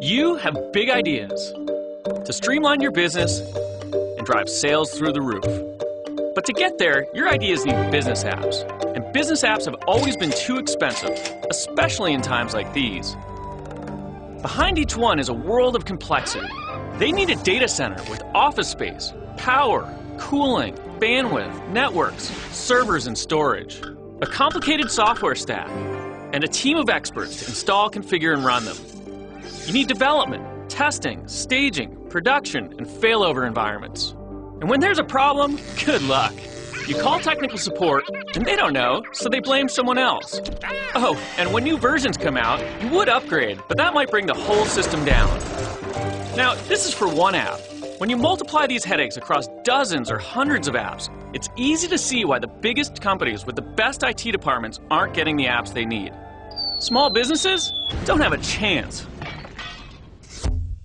You have big ideas to streamline your business and drive sales through the roof. But to get there, your ideas need business apps. And business apps have always been too expensive, especially in times like these. Behind each one is a world of complexity. They need a data center with office space, power, cooling, bandwidth, networks, servers, and storage. A complicated software stack, and a team of experts to install, configure, and run them. You need development, testing, staging, production, and failover environments. And when there's a problem, good luck. You call technical support, and they don't know, so they blame someone else. Oh, and when new versions come out, you would upgrade, but that might bring the whole system down. Now, this is for one app. When you multiply these headaches across dozens or hundreds of apps, it's easy to see why the biggest companies with the best IT departments aren't getting the apps they need. Small businesses don't have a chance.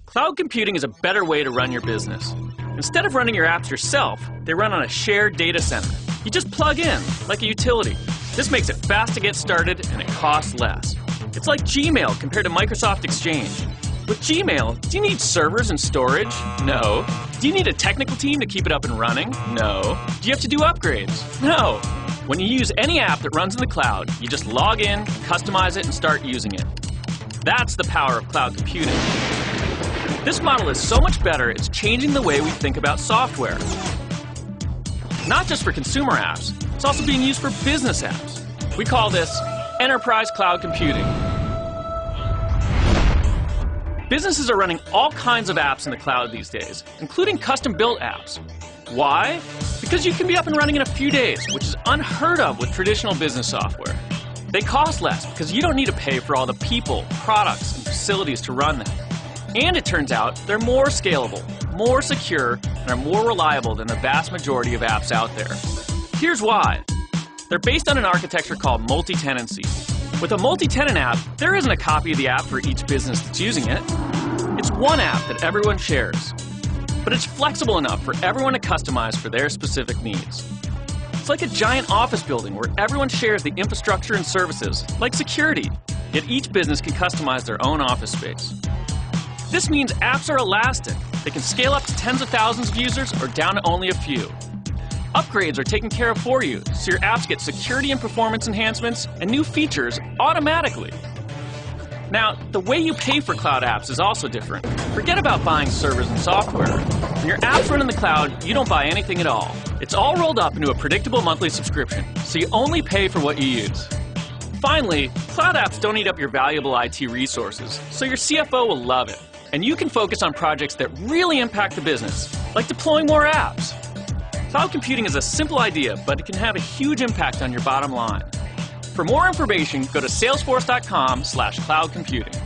Cloud computing is a better way to run your business. Instead of running your apps yourself, they run on a shared data center. You just plug in, like a utility. This makes it fast to get started and it costs less. It's like Gmail compared to Microsoft Exchange. With Gmail, do you need servers and storage? No. Do you need a technical team to keep it up and running? No. Do you have to do upgrades? No. When you use any app that runs in the cloud, you just log in, customize it, and start using it. That's the power of cloud computing. This model is so much better, it's changing the way we think about software. Not just for consumer apps, it's also being used for business apps. We call this enterprise cloud computing. Businesses are running all kinds of apps in the cloud these days, including custom-built apps. Why? Because you can be up and running in a few days, which is unheard of with traditional business software. They cost less because you don't need to pay for all the people, products, and facilities to run them. And it turns out they're more scalable, more secure, and are more reliable than the vast majority of apps out there. Here's why. They're based on an architecture called multi-tenancy. With a multi-tenant app, there isn't a copy of the app for each business that's using it. It's one app that everyone shares. But it's flexible enough for everyone to customize for their specific needs. It's like a giant office building where everyone shares the infrastructure and services, like security, yet each business can customize their own office space. This means apps are elastic. They can scale up to tens of thousands of users or down to only a few. Upgrades are taken care of for you, so your apps get security and performance enhancements and new features automatically. Now, the way you pay for cloud apps is also different. Forget about buying servers and software. When your apps run in the cloud, you don't buy anything at all. It's all rolled up into a predictable monthly subscription, so you only pay for what you use. Finally, cloud apps don't eat up your valuable IT resources, so your CFO will love it. And you can focus on projects that really impact the business, like deploying more apps. Cloud computing is a simple idea, but it can have a huge impact on your bottom line. For more information, go to salesforce.com/cloudcomputing.